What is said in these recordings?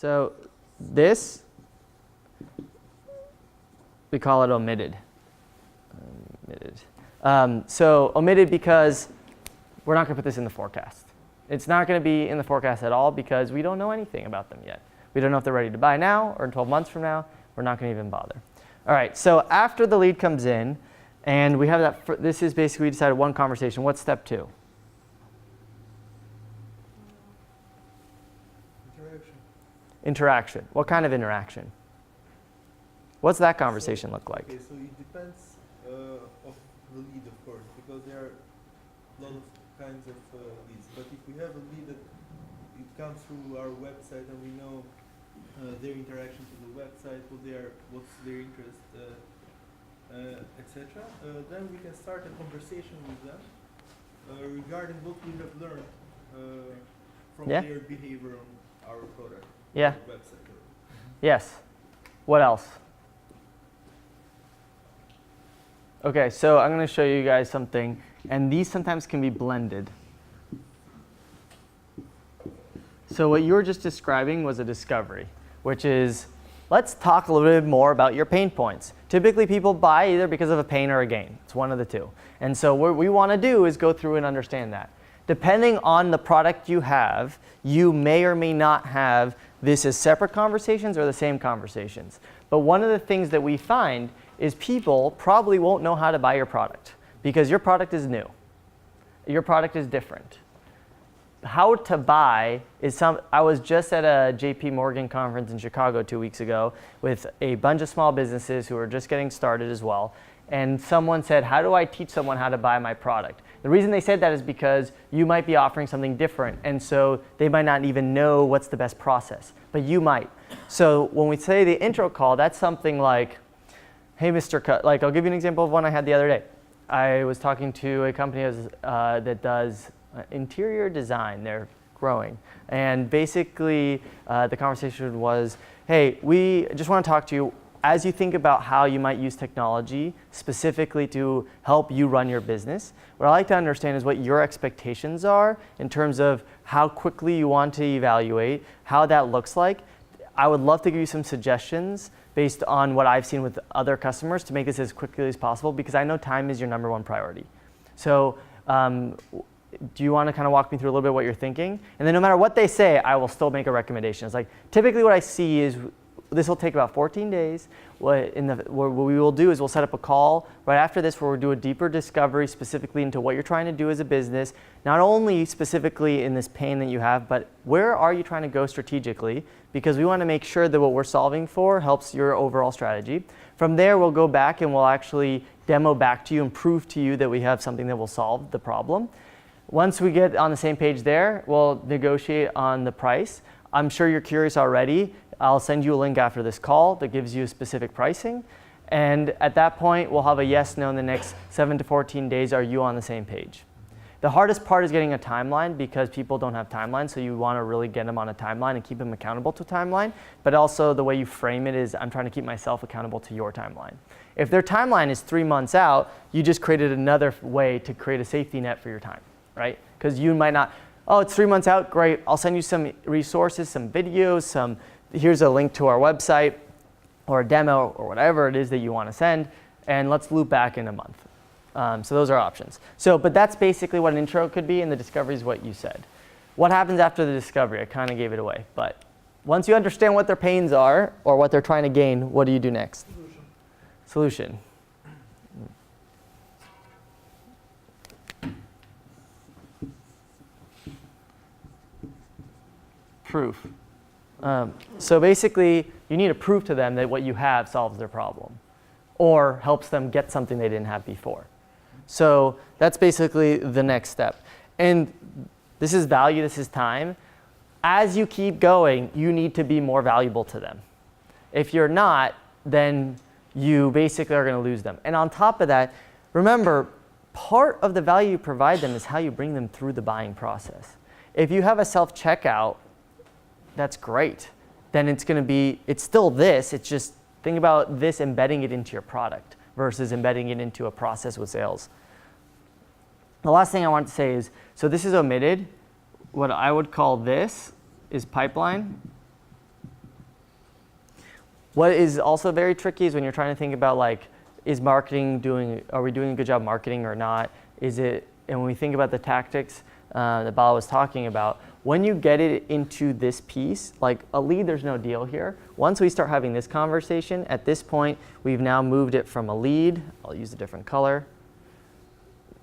So this, we call it omitted. So omitted because we're not going to put this in the forecast. It's not going to be in the forecast at all because we don't know anything about them yet. We don't know if they're ready to buy now or in 12 months from now. We're not going to even bother. All right, so after the lead comes in, and we have that, this is basically we decided one conversation. What's step 2? Interaction. What kind of interaction? What's that conversation look like? Okay, so it depends of the lead, of course, because there are a lot of kinds of leads. But if we have a lead that it comes through our website and we know their interaction to the website, what's their interest, etc., then we can start a conversation with them regarding what we have learned from their behavior on our product. Yeah. Website. Yes. What else? Okay, so I'm going to show you guys something, and these sometimes can be blended. So what you were just describing was a discovery, which is, let's talk a little bit more about your pain points. Typically people buy either because of a pain or a gain. It's one of the two. And so what we want to do is go through and understand that. Depending on the product you have, you may or may not have this as separate conversations or the same conversations. But one of the things that we find is people probably won't know how to buy your product because your product is new. Your product is different. How to buy is I was just at a JP Morgan conference in Chicago 2 weeks ago with a bunch of small businesses who are just getting started as well. And someone said, how do I teach someone how to buy my product? The reason they said that is because you might be offering something different, and so they might not even know what's the best process, but you might. So when we say the intro call, that's something like, hey, Mr. Like I'll give you an example of one I had the other day. I was talking to a company that does interior design. They're growing. And basically, the conversation was, hey, we just want to talk to you as you think about how you might use technology specifically to help you run your business. What I like to understand is what your expectations are in terms of how quickly you want to evaluate, how that looks like. I would love to give you some suggestions based on what I've seen with other customers to make this as quickly as possible because I know time is your #1 priority. So do you want to kind of walk me through a little bit what you're thinking? And then no matter what they say, I will still make a recommendation. It's like typically what I see is this will take about 14 days. What we will do is we'll set up a call right after this where we'll do a deeper discovery specifically into what you're trying to do as a business, not only specifically in this pain that you have, but where are you trying to go strategically? Because we want to make sure that what we're solving for helps your overall strategy. From there, we'll go back and we'll actually demo back to you and prove to you that we have something that will solve the problem. Once we get on the same page there, we'll negotiate on the price. I'm sure you're curious already. I'll send you a link after this call that gives you specific pricing. And at that point, we'll have a yes, no in the next 7 to 14 days. Are you on the same page? The hardest part is getting a timeline because people don't have timelines. So you want to really get them on a timeline and keep them accountable to a timeline. But also the way you frame it is I'm trying to keep myself accountable to your timeline. If their timeline is 3 months out, you just created another way to create a safety net for your time, right? Because you might not, oh, it's 3 months out, great. I'll send you some resources, some videos, here's a link to our website or a demo or whatever it is that you want to send, and let's loop back in a month. So those are options. But that's basically what an intro could be, and the discovery is what you said. What happens after the discovery? I kind of gave it away. But once you understand what their pains are or what they're trying to gain, what do you do next? Solution. Proof. So basically, you need to prove to them that what you have solves their problem or helps them get something they didn't have before. So that's basically the next step. And this is value, this is time. As you keep going, you need to be more valuable to them. If you're not, then you basically are going to lose them. And on top of that, remember, part of the value you provide them is how you bring them through the buying process. If you have a self-checkout, that's great. Then it's still this, it's just think about this embedding it into your product versus embedding it into a process with sales. The last thing I want to say is, so this is omitted. What I would call this is pipeline. What is also very tricky is when you're trying to think about like, are we doing a good job marketing or not? And when we think about the tactics that Bala was talking about, when you get it into this piece, like a lead, there's no deal here. Once we start having this conversation, at this point, we've now moved it from a lead. I'll use a different color.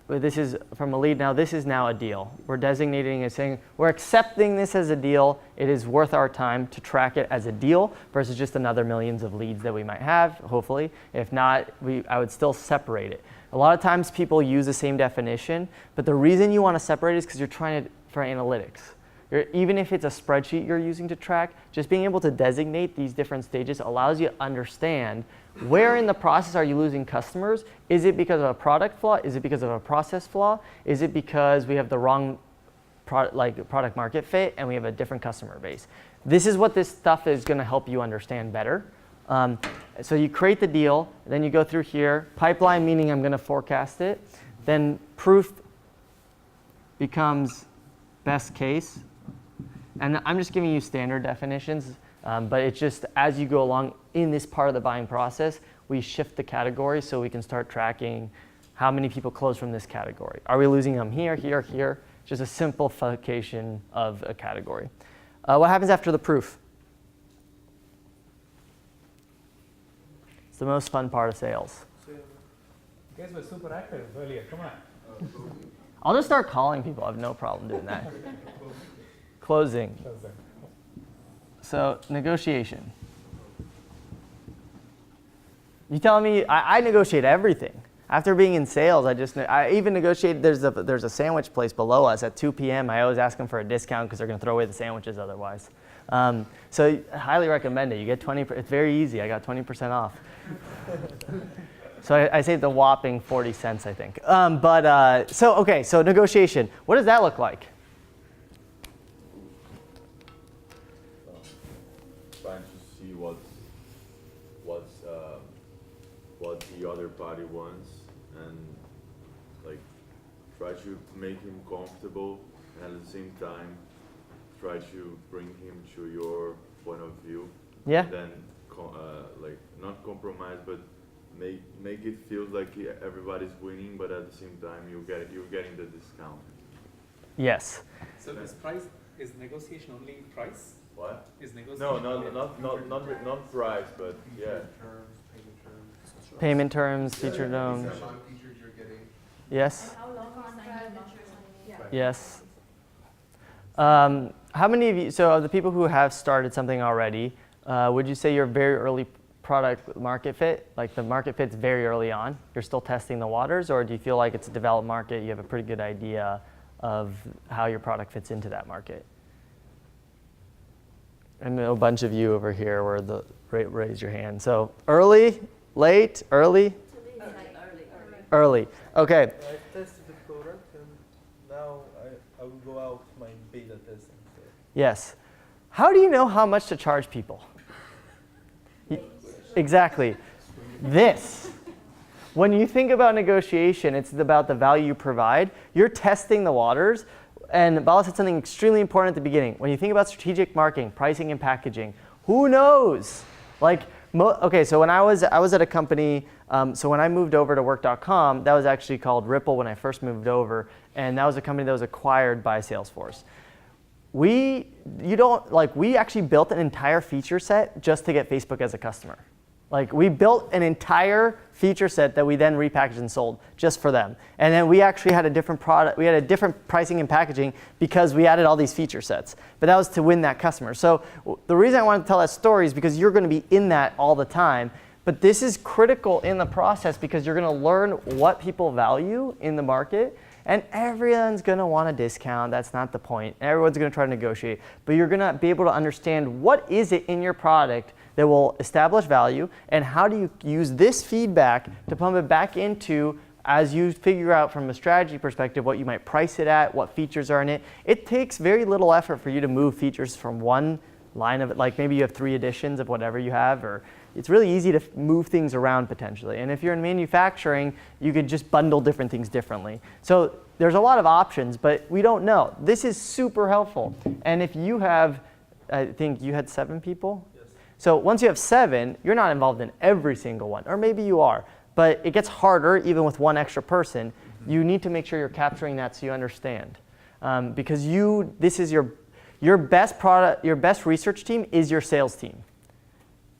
This is from a lead. Now this is now a deal. We're designating and saying, we're accepting this as a deal. It is worth our time to track it as a deal versus just another millions of leads that we might have, hopefully. If not, I would still separate it. A lot of times people use the same definition, but the reason you want to separate it is because you're trying to, for analytics. Even if it's a spreadsheet you're using to track, just being able to designate these different stages allows you to understand where in the process are you losing customers. Is it because of a product flaw? Is it because of a process flaw? Is it because we have the wrong product market fit and we have a different customer base? This is what this stuff is going to help you understand better. So you create the deal, then you go through here. Pipeline, meaning I'm going to forecast it. Then proof becomes best case. And I'm just giving you standard definitions, but it's just as you go along in this part of the buying process, we shift the category so we can start tracking how many people close from this category. Are we losing them here, here, here? Just a simplification of a category. What happens after the proof? It's the most fun part of sales. You guys were super active earlier. Come on. I'll just start calling people. I have no problem doing that. Closing. So negotiation. You telling me I negotiate everything. After being in sales, I even negotiated. There's a sandwich place below us at 2 p.m. I always ask them for a discount because they're going to throw away the sandwiches otherwise. So I highly recommend it. You get 20%. It's very easy. I got 20% off. So I saved a whopping 40 cents, I think. So negotiation. What does that look like? Trying to see what the other party wants and like try to make him comfortable and at the same time try to bring him to your point of view. Yeah. And then like not compromise but make it feel like everybody's winning, but at the same time you're getting the discount. Yes. So is negotiation only price? What? Is negotiation? No, not price, but yeah. Payment terms, feature terms. Non-featured you're getting. Yes. How long contract? Yes. How many of you? So of the people who have started something already, would you say you're very early product market fit? Like the market fit's very early on. You're still testing the waters, or do you feel like it's a developed market? You have a pretty good idea of how your product fits into that market. I know a bunch of you over here were raise your hand. So early, late, early? Early. Okay. I've tested the product and now I will go out my beta testing. So. Yes. How do you know how much to charge people? Exactly. This. When you think about negotiation, it's about the value you provide. You're testing the waters. And Bala said something extremely important at the beginning. When you think about strategic marketing, pricing and packaging, who knows? Like, okay, so when I was at a company, so when I moved over to work.com, that was actually called Ripple when I first moved over, and that was a company that was acquired by Salesforce. We actually built an entire feature set just to get Facebook as a customer. Like we built an entire feature set that we then repackaged and sold just for them. And then we actually had a different product. We had a different pricing and packaging because we added all these feature sets. But that was to win that customer. So the reason I wanted to tell that story is because you're going to be in that all the time. But this is critical in the process because you're going to learn what people value in the market. And everyone's going to want a discount. That's not the point. Everyone's going to try to negotiate. But you're going to be able to understand what is it in your product that will establish value, and how do you use this feedback to pump it back into, as you figure out from a strategy perspective, what you might price it at, what features are in it. It takes very little effort for you to move features from one line of it, like maybe you have 3 editions of whatever you have, or it's really easy to move things around potentially. And if you're in manufacturing, you could just bundle different things differently. So there's a lot of options, but we don't know. This is super helpful. And if you have, I think you had 7 people? So once you have 7, you're not involved in every single one, or maybe you are, but it gets harder even with 1 extra person. You need to make sure you're capturing that so you understand. Because this is your best product, your best research team is your sales team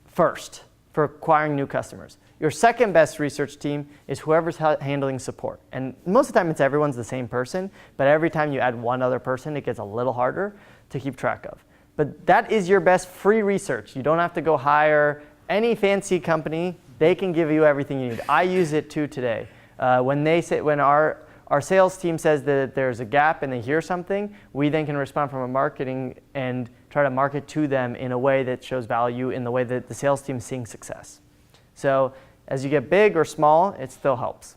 first for acquiring new customers. Your second best research team is whoever's handling support. And most of the time everyone's the same person, but every time you add 1 other person, it gets a little harder to keep track of. But that is your best free research. You don't have to go hire any fancy company. They can give you everything you need. I use it too today. When our sales team says that there's a gap and they hear something, we then can respond from a marketing and try to market to them in a way that shows value in the way that the sales team is seeing success. So as you get big or small, it still helps.